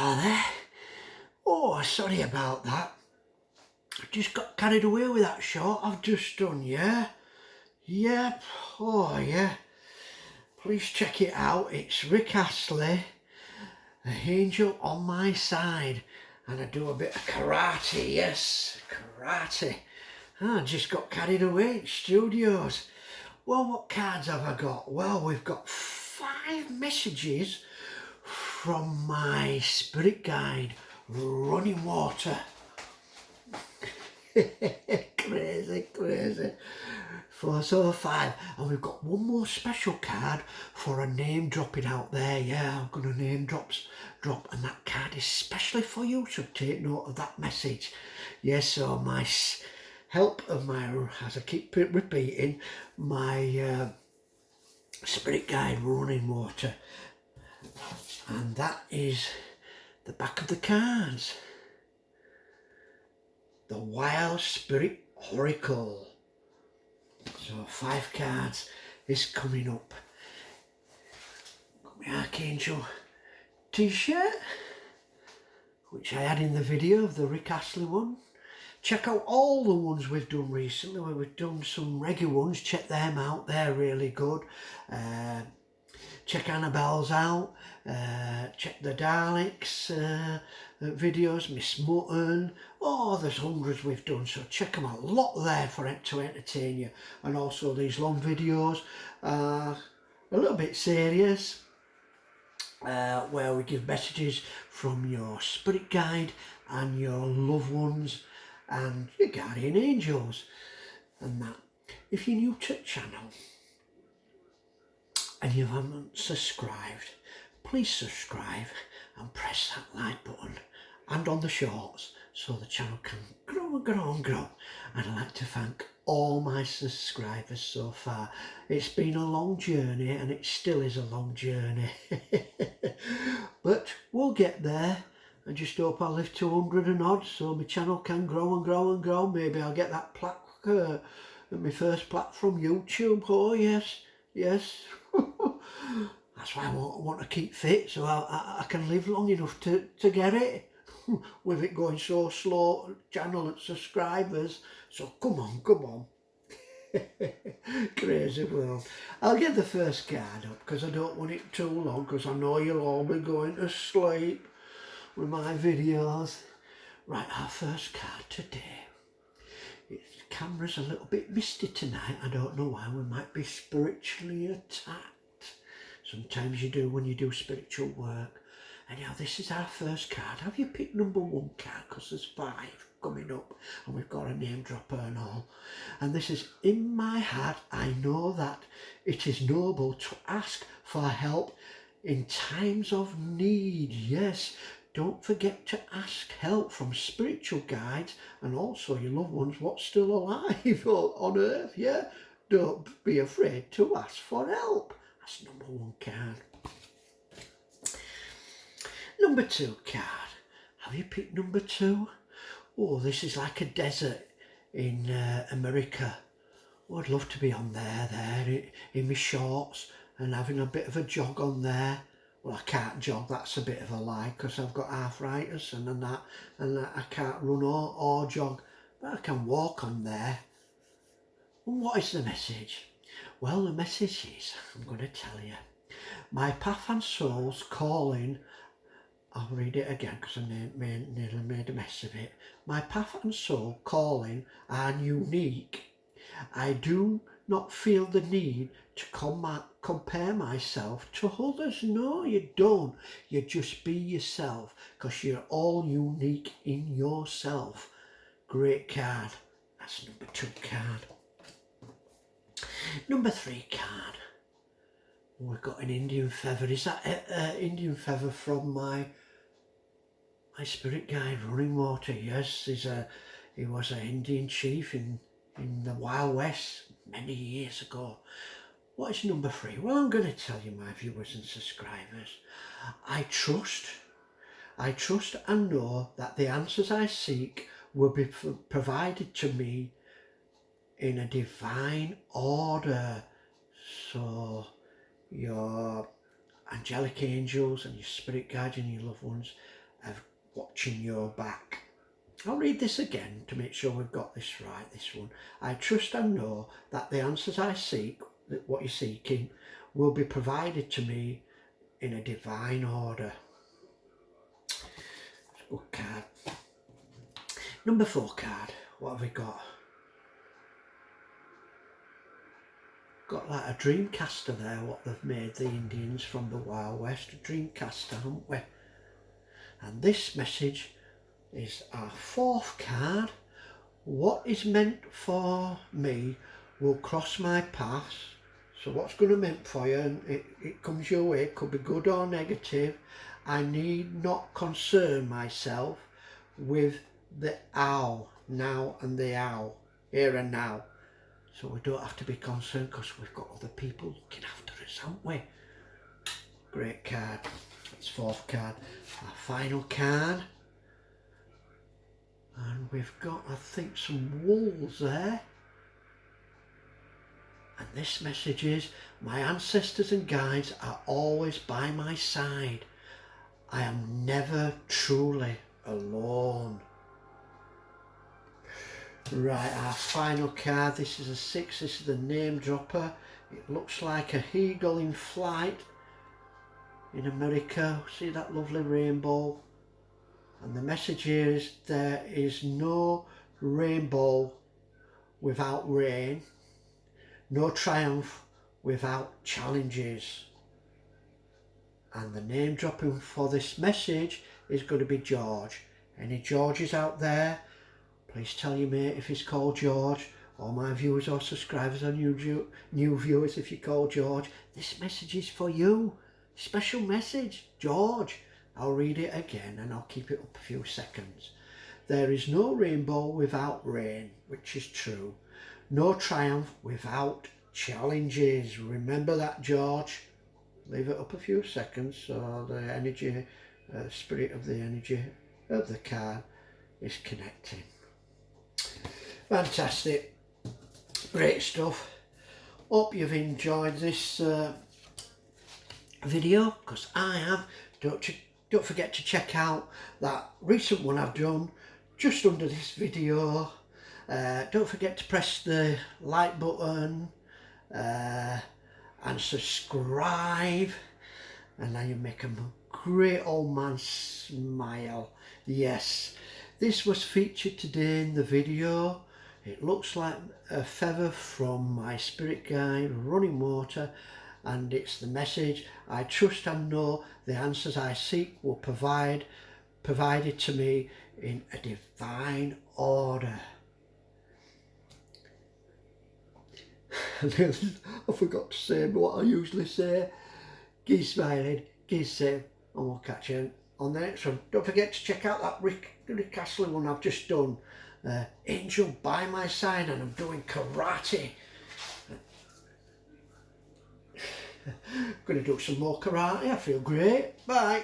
are there. Oh, sorry about that. I just got carried away with that shot I've just done, yeah? Yep, oh yeah. Please check it out. It's Rick Astley, The Angel on My Side. And I do a bit of karate, yes, karate. I just got carried away at studios. Well, what cards have I got? Well, we've got 5 messages from my spirit guide, Running Water. Crazy. 4, so 5. And we've got one more special card for a name dropping out there. Yeah, I'm going to name drop, and that card is specially for you, so take note of that message. Yes, so my help of my, as I keep repeating, my spirit guide, Running Water. And that is the back of the cards. The Wild Spirit Oracle. So 5 cards is coming up. Got my Archangel t-shirt, which I had in the video of the Rick Astley one. Check out all the ones we've done recently. We've done some reggae ones. Check them out. They're really good. Check Annabelle's out. Check the Daleks videos, Miss Mutton. Oh, there's hundreds we've done, so check them out. A lot there to entertain you. And also these long videos, a little bit serious, where we give messages from your spirit guide and your loved ones and your guardian angels and that. If you're new to the channel and you haven't subscribed, please subscribe and press that like button and on the shorts so the channel can grow and grow and grow. And I'd like to thank all my subscribers so far. It's been a long journey and it still is a long journey. But we'll get there. I just hope I live to 100 and odd so my channel can grow and grow and grow. Maybe I'll get that plaque, my first plaque from YouTube. Oh yes. That's why I want to keep fit, so I can live long enough to get it. With it going so slow, channel and subscribers. So come on. Crazy world. I'll get the first card up because I don't want it too long, because I know you'll all be going to sleep with my videos. Right, our first card today. The camera's a little bit misty tonight. I don't know why. We might be spiritually attacked. Sometimes you do when you do spiritual work. Anyhow, this is our first card. Have you picked number 1 card? Because there's 5 coming up and we've got a name dropper and all. And this is, in my heart, I know that it is noble to ask for help in times of need. Yes, don't forget to ask help from spiritual guides and also your loved ones what's still alive on earth. Yeah, don't be afraid to ask for help. That's number 1 card. Number 2 card. Have you picked number 2? Oh, this is like a desert in America. Oh, I'd love to be on there in my shorts and having a bit of a jog on there. Well, I can't jog, that's a bit of a lie, because I've got arthritis and that I can't run or jog, but I can walk on there. And what is the message? Well, the message is, I'm going to tell you, my path and soul's calling. I'll read it again because I nearly made a mess of it. My path and soul calling are unique. I do not feel the need to compare myself to others. No, you don't. You just be yourself because you're all unique in yourself. Great card. That's number 2 card. Number 3 card. We've got an Indian feather. Is that Indian feather from my spirit guide, Running Water? Yes, he was an Indian chief in the Wild West many years ago. What is number 3? Well, I'm going to tell you, my viewers and subscribers. I trust and know that the answers I seek will be provided to me in a divine order. So your angelic angels and your spirit guides and your loved ones of watching your back. I'll read this again to make sure we've got this right, this one. I trust and know that the answers I seek, what you're seeking, will be provided to me in a divine order. Good card. Number 4 card. What have we got? Got like a Dreamcaster there, what they've made, the Indians from the Wild West. A Dreamcaster, haven't we? And this message is our 4th card. What is meant for me will cross my path. So what's going to meant for you, and it comes your way, it could be good or negative. I need not concern myself with the owl, now and the owl, here and now. So we don't have to be concerned because we've got other people looking after us, haven't we? Great card. That's 4th card. Our final card. And we've got, I think, some wolves there. And this message is, my ancestors and guides are always by my side. I am never truly alone. Right, our final card. This is a 6. This is the name dropper. It looks like a eagle in flight in America. See that lovely rainbow? And the message here is, there is no rainbow without rain, no triumph without challenges. And the name dropping for this message is going to be George. Any Georges out there, please tell your mate if he's called George, or my viewers or subscribers or new viewers if you call George. This message is for you. Special message, George. I'll read it again and I'll keep it up a few seconds. There is no rainbow without rain, which is true. No triumph without challenges. Remember that, George. Leave it up a few seconds so the energy, spirit of the energy of the card is connecting. Fantastic. Great stuff. Hope you've enjoyed this video, because I have. Don't forget to check out that recent one I've done just under this video. Don't forget to press the like button and subscribe, and now you make a great old man smile. Yes, this was featured today in the video. It looks like a feather from my spirit guide, Running Water, and it's the message, I trust and know the answers I seek will provided to me in a divine order. I forgot to say what I usually say. Keep smiling, keep safe, and we'll catch you on the next one. Don't forget to check out that Rick Astley one I've just done. Angel by my side, and I'm doing karate. I'm going to do some more karate. I feel great. Bye.